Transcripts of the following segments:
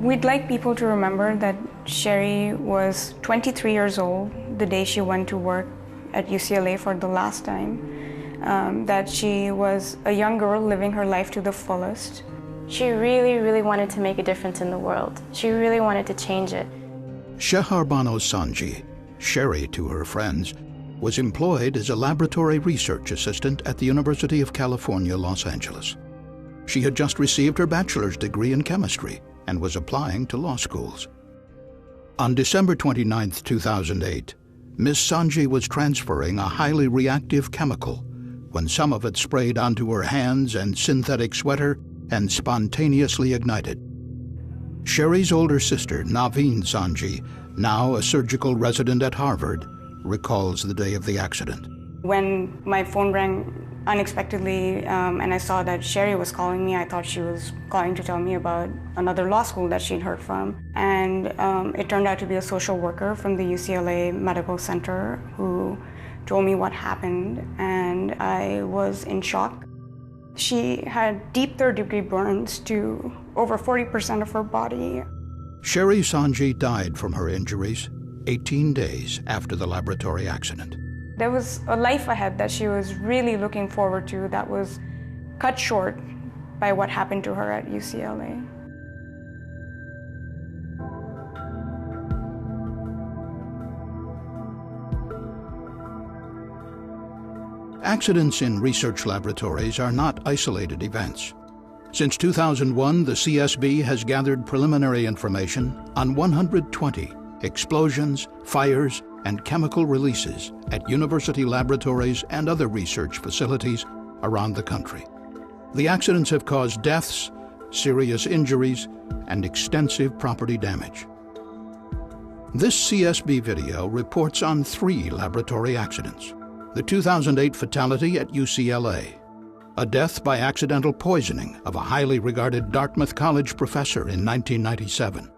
We'd like people to remember that Sherry was 23 years old the day she went to work at UCLA for the last time, that she was a young girl living her life to the fullest. She really, really wanted to make a difference in the world. She really wanted to change it. Sheharbano Sanji, Sherry to her friends, was employed as a laboratory research assistant at the University of California, Los Angeles. She had just received her bachelor's degree in chemistry and was applying to law schools. On December 29, 2008, Ms. Sanji was transferring a highly reactive chemical when some of it sprayed onto her hands and synthetic sweater and spontaneously ignited. Sherry's older sister, Naveen Sanji, now a surgical resident at Harvard, recalls the day of the accident. When my phone rang unexpectedly and I saw that Sherry was calling me, I thought she was calling to tell me about another law school that she'd heard from. And it turned out to be a social worker from the UCLA Medical Center who told me what happened, and I was in shock. She had deep third-degree burns to over 40% of her body. Sherry Sanji died from her injuries 18 days after the laboratory accident. There was a life ahead that she was really looking forward to that was cut short by what happened to her at UCLA. Accidents in research laboratories are not isolated events. Since 2001, the CSB has gathered preliminary information on 120 explosions, fires, and chemical releases at university laboratories and other research facilities around the country. The accidents have caused deaths, serious injuries, and extensive property damage. This CSB video reports on 3 laboratory accidents. The 2008 fatality at UCLA, a death by accidental poisoning of a highly regarded Dartmouth College professor in 1997,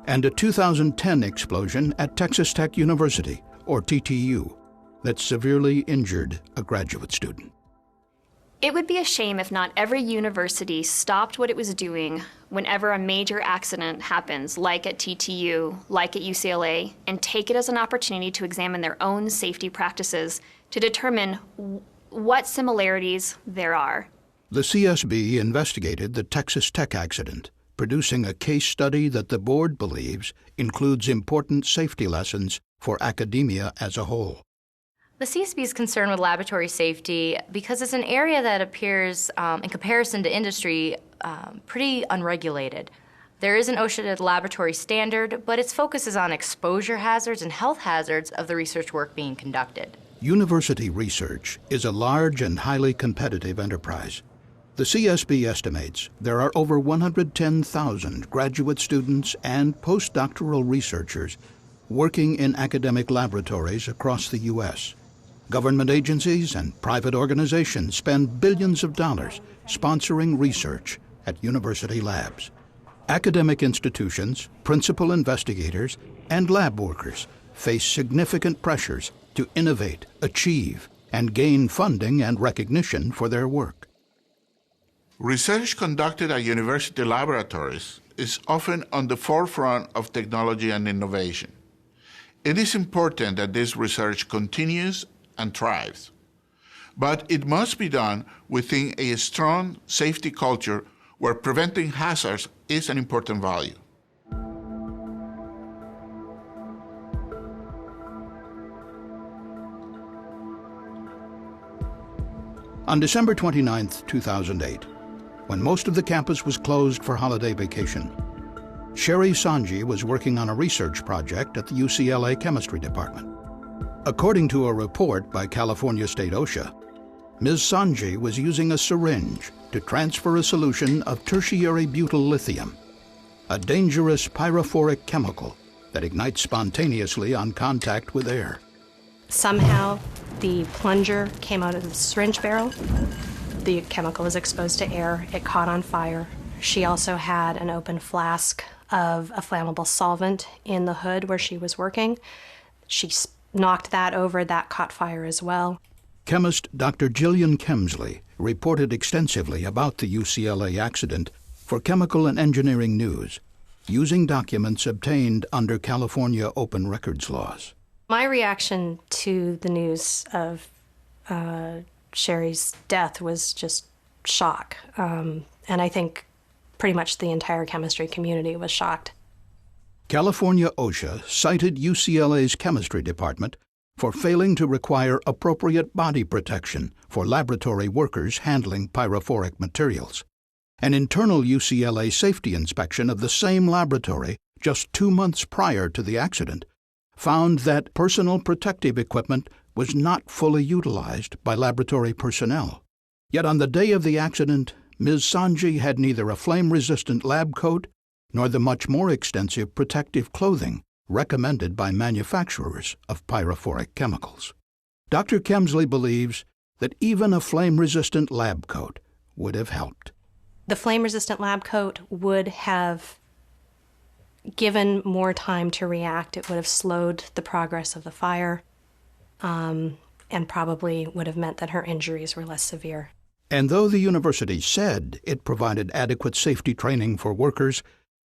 and a 2010 explosion at Texas Tech University, or TTU, that severely injured a graduate student. It would be a shame if not every university stopped what it was doing whenever a major accident happens, like at TTU, like at UCLA, and take it as an opportunity to examine their own safety practices to determine what similarities there are. The CSB investigated the Texas Tech accident, producing a case study that the board believes includes important safety lessons for academia as a whole. The CSB is concerned with laboratory safety because it's an area that appears, in comparison to industry, pretty unregulated. There is an OSHA laboratory standard, but its focus is on exposure hazards and health hazards of the research work being conducted. University research is a large and highly competitive enterprise. The CSB estimates there are over 110,000 graduate students and postdoctoral researchers working in academic laboratories across the U.S. Government agencies and private organizations spend billions of dollars sponsoring research at university labs. Academic institutions, principal investigators, and lab workers face significant pressures to innovate, achieve, and gain funding and recognition for their work. Research conducted at university laboratories is often on the forefront of technology and innovation. It is important that this research continues and thrives, but it must be done within a strong safety culture where preventing hazards is an important value. On December 29, 2008, when most of the campus was closed for holiday vacation, Sherry Sanji was working on a research project at the UCLA Chemistry Department. According to a report by California State OSHA, Ms. Sanji was using a syringe to transfer a solution of tertiary butyl lithium, a dangerous pyrophoric chemical that ignites spontaneously on contact with air. Somehow, the plunger came out of the syringe barrel. The chemical was exposed to air. It caught on fire. She also had an open flask of a flammable solvent in the hood where she was working. She knocked that over. That caught fire as well. Chemist Dr. Gillian Kemsley reported extensively about the UCLA accident for Chemical and Engineering News. using documents obtained under California open records laws. My reaction to the news of Sherry's death was just shock. And I think pretty much the entire chemistry community was shocked. California OSHA cited UCLA's chemistry department for failing to require appropriate body protection for laboratory workers handling pyrophoric materials. An internal UCLA safety inspection of the same laboratory just 2 months prior to the accident found that personal protective equipment was not fully utilized by laboratory personnel. Yet on the day of the accident, Ms. Sanji had neither a flame-resistant lab coat nor the much more extensive protective clothing recommended by manufacturers of pyrophoric chemicals. Dr. Kemsley believes that even a flame-resistant lab coat would have helped. The flame-resistant lab coat would have given more time to react. It would have slowed the progress of the fire, and probably would have meant that her injuries were less severe. And though the university said it provided adequate safety training for workers,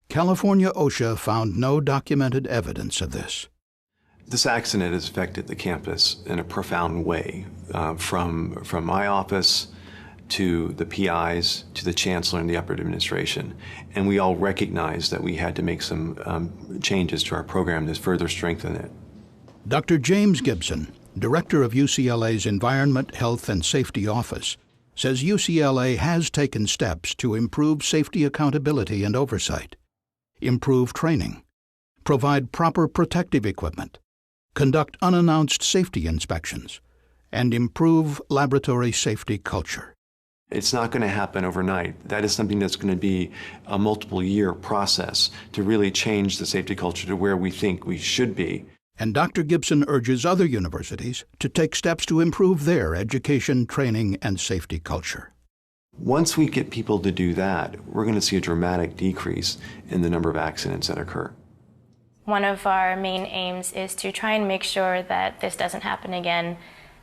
California OSHA found no documented evidence of this. This accident has affected the campus in a profound way, from my office to the PIs, to the chancellor and the upper administration. And we all recognized that we had to make some changes to our program to further strengthen it. Dr. James Gibson, director of UCLA's Environment, Health and Safety Office, says UCLA has taken steps to improve safety accountability and oversight, improve training, provide proper protective equipment, conduct unannounced safety inspections, and improve laboratory safety culture. It's not going to happen overnight. That is something that's going to be a multiple-year process to really change the safety culture to where we think we should be. And Dr. Gibson urges other universities to take steps to improve their education, training, and safety culture. Once we get people to do that, we're going to see a dramatic decrease in the number of accidents that occur. One of our main aims is to try and make sure that this doesn't happen again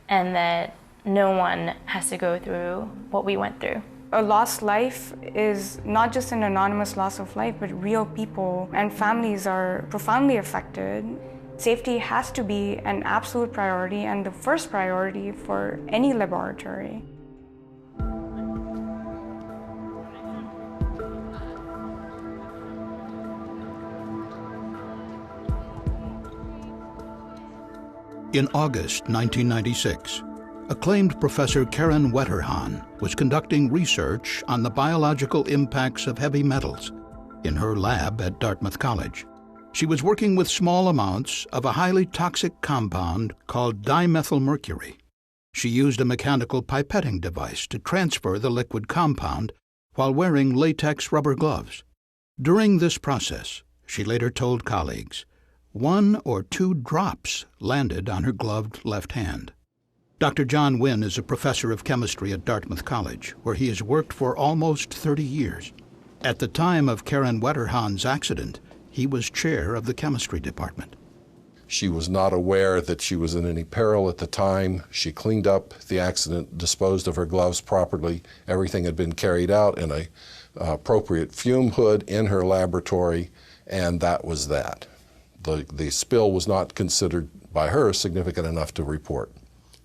and that no one has to go through what we went through. A lost life is not just an anonymous loss of life, but real people and families are profoundly affected. Safety has to be an absolute priority and the first priority for any laboratory. In August 1996, acclaimed Professor Karen Wetterhahn was conducting research on the biological impacts of heavy metals in her lab at Dartmouth College. She was working with small amounts of a highly toxic compound called dimethylmercury. She used a mechanical pipetting device to transfer the liquid compound while wearing latex rubber gloves. During this process, she later told colleagues, 1 or 2 drops landed on her gloved left hand. Dr. John Wynn is a professor of chemistry at Dartmouth College, where he has worked for almost 30 years. At the time of Karen Wetterhahn's accident, he was chair of the chemistry department. She was not aware that she was in any peril at the time. She cleaned up the accident, disposed of her gloves properly. Everything had been carried out in a appropriate fume hood in her laboratory, and that was that. The spill was not considered by her significant enough to report.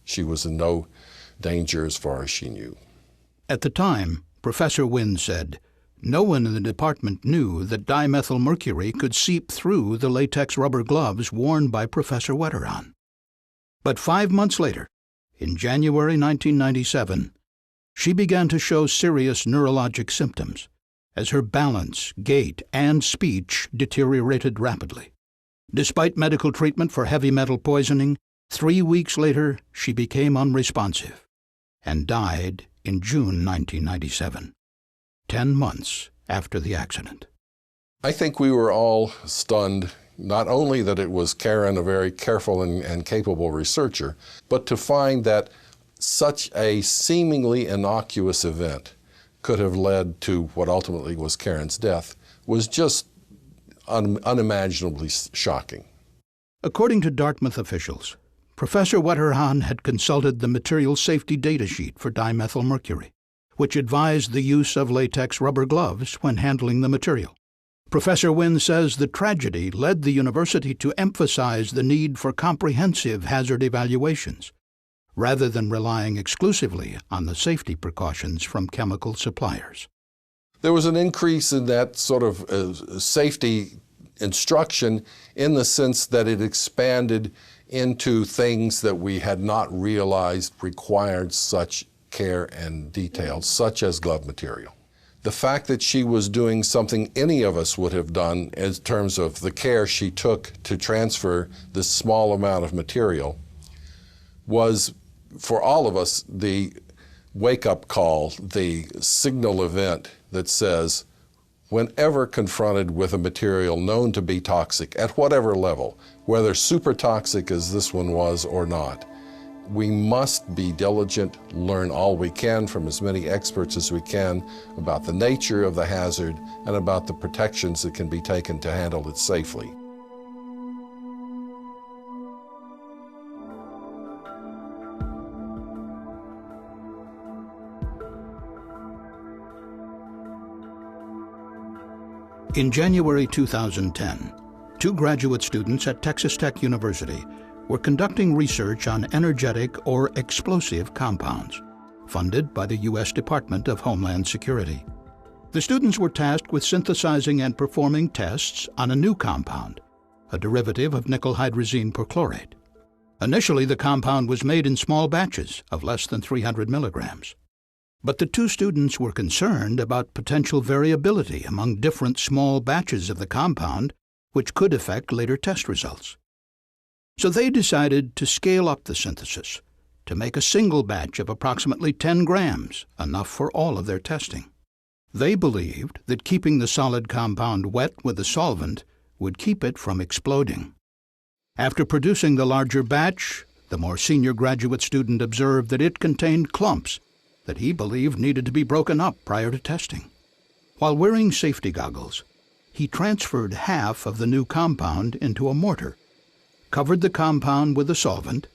She was in no danger as far as she knew. At the time, Professor Wynn said, no one in the department knew that dimethylmercury could seep through the latex rubber gloves worn by Professor Wetterhahn. But 5 months later, in January 1997, she began to show serious neurologic symptoms as her balance, gait, and speech deteriorated rapidly. Despite medical treatment for heavy metal poisoning, 3 weeks later she became unresponsive and died in June 1997. 10 months after the accident. I think we were all stunned, not only that it was Karen, a very careful and capable researcher, but to find that such a seemingly innocuous event could have led to what ultimately was Karen's death was just unimaginably shocking. According to Dartmouth officials, Professor Wetterhahn had consulted the material safety data sheet for dimethylmercury, which advised the use of latex rubber gloves when handling the material. Professor Wynn says the tragedy led the university to emphasize the need for comprehensive hazard evaluations, rather than relying exclusively on the safety precautions from chemical suppliers. There was an increase in that sort of safety instruction in the sense that it expanded into things that we had not realized required such care and detail, such as glove material. The fact that she was doing something any of us would have done in terms of the care she took to transfer this small amount of material was, for all of us, the wake-up call, the signal event that says, whenever confronted with a material known to be toxic at whatever level, whether super toxic as this one was or not, we must be diligent, learn all we can from as many experts as we can about the nature of the hazard and about the protections that can be taken to handle it safely. In January 2010, 2 graduate students at Texas Tech University were conducting research on energetic or explosive compounds, funded by the U.S. Department of Homeland Security. The students were tasked with synthesizing and performing tests on a new compound, a derivative of nickel hydrazine perchlorate. Initially, the compound was made in small batches of less than 300 milligrams. But the 2 students were concerned about potential variability among different small batches of the compound, which could affect later test results. So they decided to scale up the synthesis to make a single batch of approximately 10 grams, enough for all of their testing. They believed that keeping the solid compound wet with a solvent would keep it from exploding. After producing the larger batch, the more senior graduate student observed that it contained clumps that he believed needed to be broken up prior to testing. While wearing safety goggles, he transferred half of the new compound into a mortar, covered the compound with a solvent,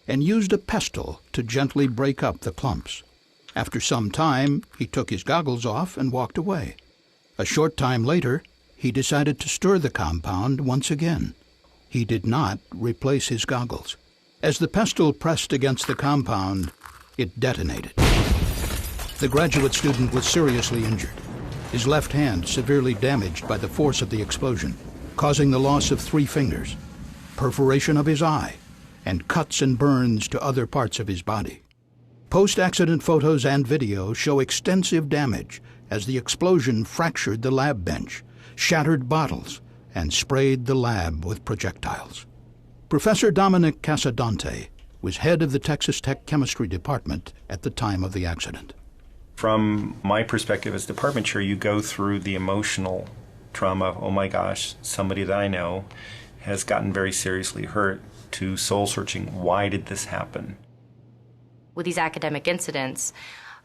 and used a pestle to gently break up the clumps. After some time, he took his goggles off and walked away. A short time later, he decided to stir the compound once again. He did not replace his goggles. As the pestle pressed against the compound, it detonated. The graduate student was seriously injured, his left hand severely damaged by the force of the explosion, causing the loss of 3 fingers, perforation of his eye, and cuts and burns to other parts of his body. Post-accident photos and video show extensive damage as the explosion fractured the lab bench, shattered bottles, and sprayed the lab with projectiles. Professor Dominic Casadante was head of the Texas Tech Chemistry Department at the time of the accident. From my perspective as department chair, you go through the emotional trauma of, oh my gosh, somebody that I know has gotten very seriously hurt, to soul-searching, why did this happen? With these academic incidents,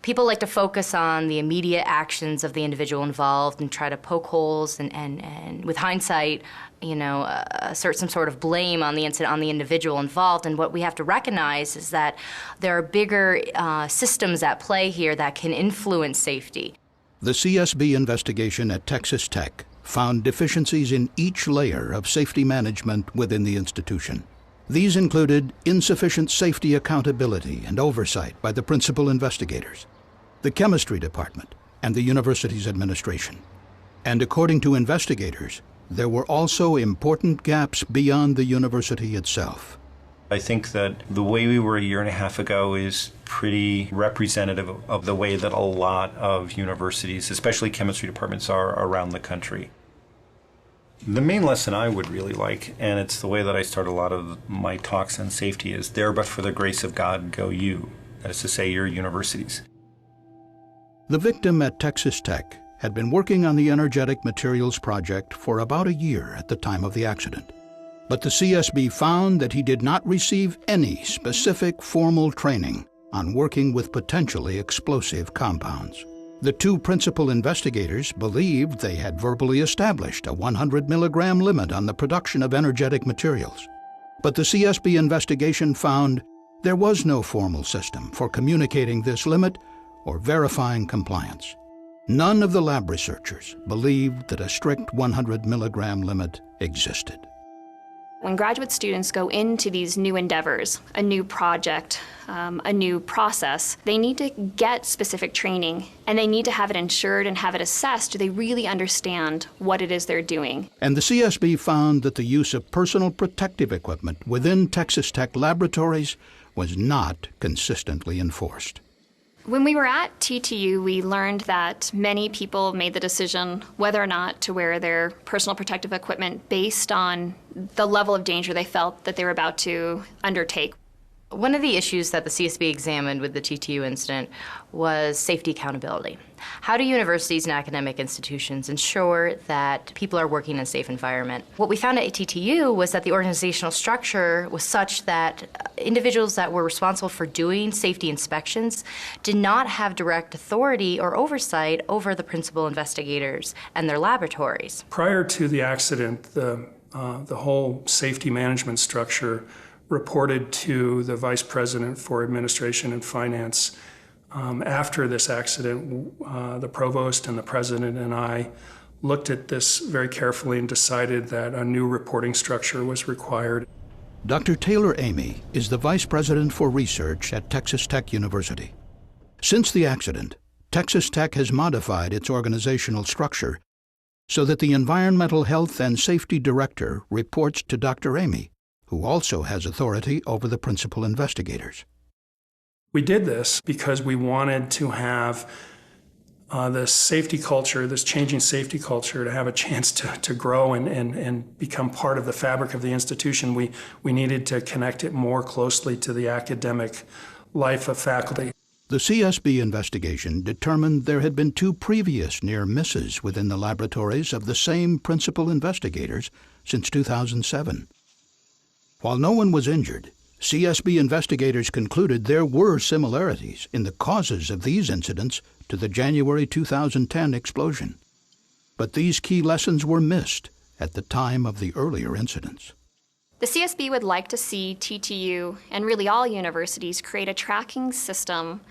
people like to focus on the immediate actions of the individual involved and try to poke holes and with hindsight, assert some sort of blame on the incident, on the individual involved. And what we have to recognize is that there are bigger systems at play here that can influence safety. The CSB investigation at Texas Tech found deficiencies in each layer of safety management within the institution. These included insufficient safety accountability and oversight by the principal investigators, the chemistry department, and the university's administration. And according to investigators, there were also important gaps beyond the university itself. I think that the way we were a year and a half ago is pretty representative of the way that a lot of universities, especially chemistry departments, are around the country. The main lesson I would really like, and it's the way that I start a lot of my talks on safety, is there but for the grace of God go you. That is to say, your universities. The victim at Texas Tech had been working on the energetic materials project for about a year at the time of the accident. But the CSB found that he did not receive any specific formal training on working with potentially explosive compounds. The 2 principal investigators believed they had verbally established a 100 milligram limit on the production of energetic materials. But the CSB investigation found there was no formal system for communicating this limit or verifying compliance. None of the lab researchers believed that a strict 100 milligram limit existed. When graduate students go into these new endeavors, a new project, a new process, they need to get specific training and they need to have it insured and have it assessed. Do they really understand what it is they're doing? And the CSB found that the use of personal protective equipment within Texas Tech laboratories was not consistently enforced. When we were at TTU, we learned that many people made the decision whether or not to wear their personal protective equipment based on the level of danger they felt that they were about to undertake. One of the issues that the CSB examined with the TTU incident was safety accountability. How do universities and academic institutions ensure that people are working in a safe environment? What we found at TTU was that the organizational structure was such that individuals that were responsible for doing safety inspections did not have direct authority or oversight over the principal investigators and their laboratories. Prior to the accident, the whole safety management structure reported to the Vice President for Administration and Finance. After this accident, the Provost and the President and I looked at this very carefully and decided that a new reporting structure was required. Dr. Taylor Amy is the Vice President for Research at Texas Tech University. Since the accident, Texas Tech has modified its organizational structure so that the Environmental Health and Safety Director reports to Dr. Amy, who also has authority over the principal investigators. We did this because we wanted to have this safety culture, this changing safety culture, to have a chance to grow and become part of the fabric of the institution. We needed to connect it more closely to the academic life of faculty. The CSB investigation determined there had been 2 previous near misses within the laboratories of the same principal investigators since 2007. While no one was injured, CSB investigators concluded there were similarities in the causes of these incidents to the January 2010 explosion. But these key lessons were missed at the time of the earlier incidents. The CSB would like to see TTU and really all universities create a tracking system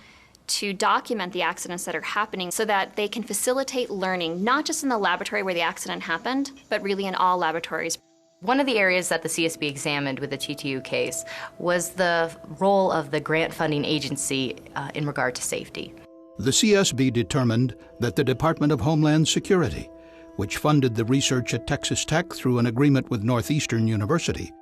to document the accidents that are happening so that they can facilitate learning, not just in the laboratory where the accident happened, but really in all laboratories. One of the areas that the CSB examined with the TTU case was the role of the grant funding agency in regard to safety. The CSB determined that the Department of Homeland Security, which funded the research at Texas Tech through an agreement with Northeastern University,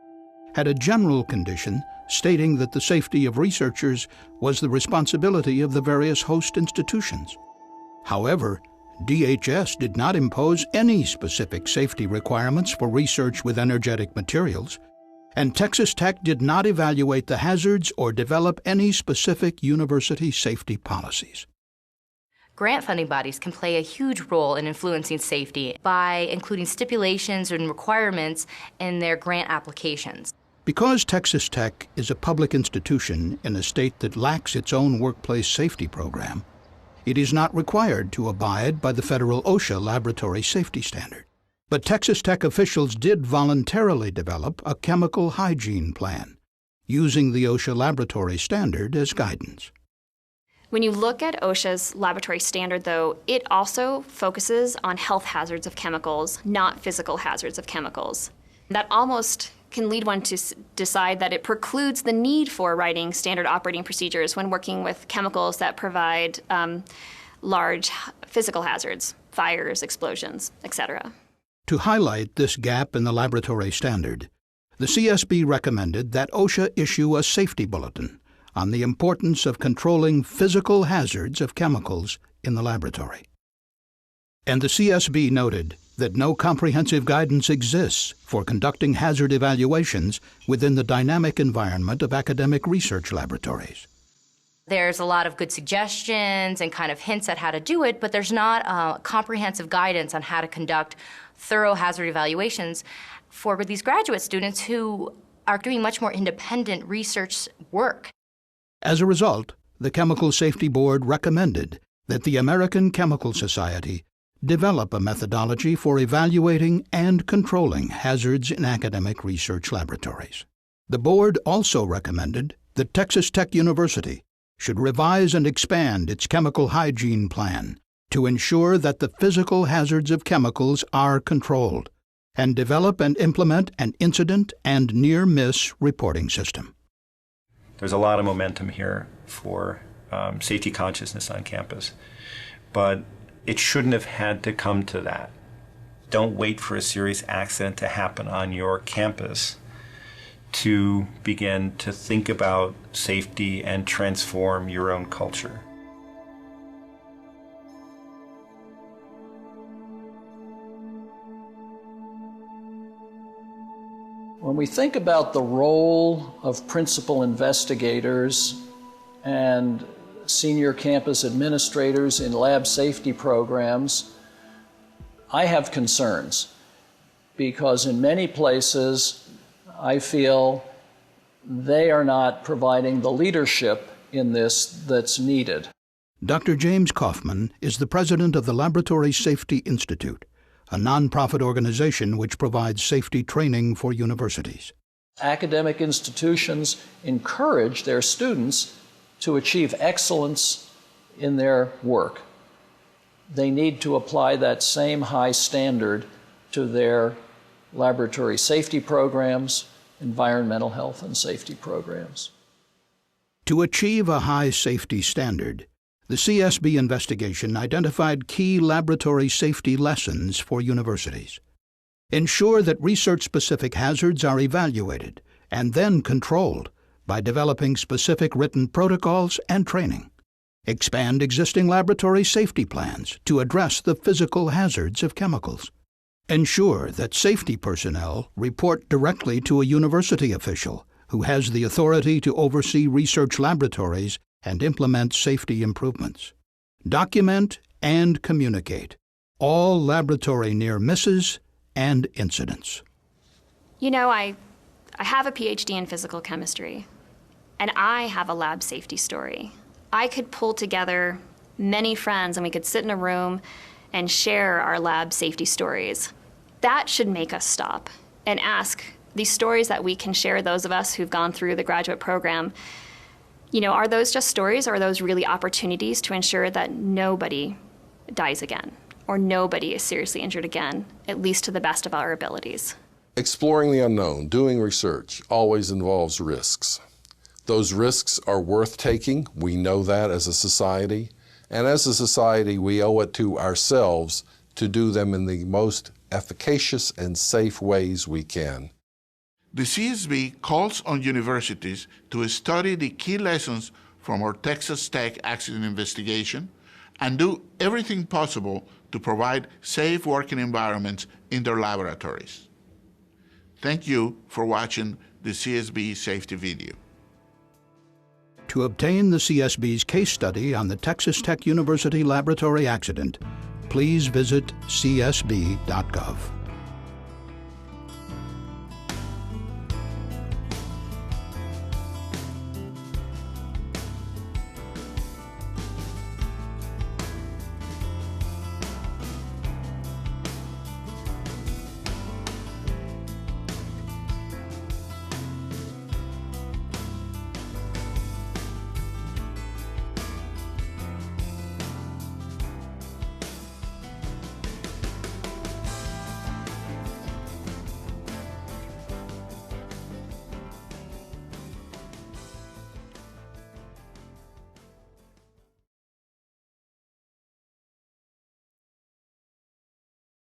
had a general condition stating that the safety of researchers was the responsibility of the various host institutions. However, DHS did not impose any specific safety requirements for research with energetic materials, and Texas Tech did not evaluate the hazards or develop any specific university safety policies. Grant funding bodies can play a huge role in influencing safety by including stipulations and requirements in their grant applications. Because Texas Tech is a public institution in a state that lacks its own workplace safety program, it is not required to abide by the federal OSHA laboratory safety standard. But Texas Tech officials did voluntarily develop a chemical hygiene plan, using the OSHA laboratory standard as guidance. When you look at OSHA's laboratory standard, though, it also focuses on health hazards of chemicals, not physical hazards of chemicals. That almost can lead one to decide that it precludes the need for writing standard operating procedures when working with chemicals that provide large physical hazards, fires, explosions, etc. To highlight this gap in the laboratory standard, the CSB recommended that OSHA issue a safety bulletin on the importance of controlling physical hazards of chemicals in the laboratory. And the CSB noted that no comprehensive guidance exists for conducting hazard evaluations within the dynamic environment of academic research laboratories. There's a lot of good suggestions and kind of hints at how to do it, but there's not comprehensive guidance on how to conduct thorough hazard evaluations for these graduate students who are doing much more independent research work. As a result, the Chemical Safety Board recommended that the American Chemical Society develop a methodology for evaluating and controlling hazards in academic research laboratories. The board also recommended that Texas Tech University should revise and expand its chemical hygiene plan to ensure that the physical hazards of chemicals are controlled, and develop and implement an incident and near-miss reporting system. There's a lot of momentum here for safety consciousness on campus, but it shouldn't have had to come to that. Don't wait for a serious accident to happen on your campus to begin to think about safety and transform your own culture. When we think about the role of principal investigators and senior campus administrators in lab safety programs, I have concerns because in many places I feel they are not providing the leadership in this that's needed. Dr. James Kaufman is the president of the Laboratory Safety Institute, a nonprofit organization which provides safety training for universities. Academic institutions encourage their students to achieve excellence in their work. They need to apply that same high standard to their laboratory safety programs, environmental health and safety programs. To achieve a high safety standard, the CSB investigation identified key laboratory safety lessons for universities. Ensure that research-specific hazards are evaluated and then controlled by developing specific written protocols and training. Expand existing laboratory safety plans to address the physical hazards of chemicals. Ensure that safety personnel report directly to a university official who has the authority to oversee research laboratories and implement safety improvements. Document and communicate all laboratory near misses and incidents. You know, I have a PhD in physical chemistry, and I have a lab safety story. I could pull together many friends and we could sit in a room and share our lab safety stories. That should make us stop and ask these stories that we can share, those of us who've gone through the graduate program, you know, are those just stories or are those really opportunities to ensure that nobody dies again or nobody is seriously injured again, at least to the best of our abilities? Exploring the unknown, doing research, always involves risks. Those risks are worth taking. We know that as a society. And as a society, we owe it to ourselves to do them in the most efficacious and safe ways we can. The CSB calls on universities to study the key lessons from our Texas Tech accident investigation and do everything possible to provide safe working environments in their laboratories. Thank you for watching the CSB safety video. To obtain the CSB's case study on the Texas Tech University laboratory accident, please visit csb.gov.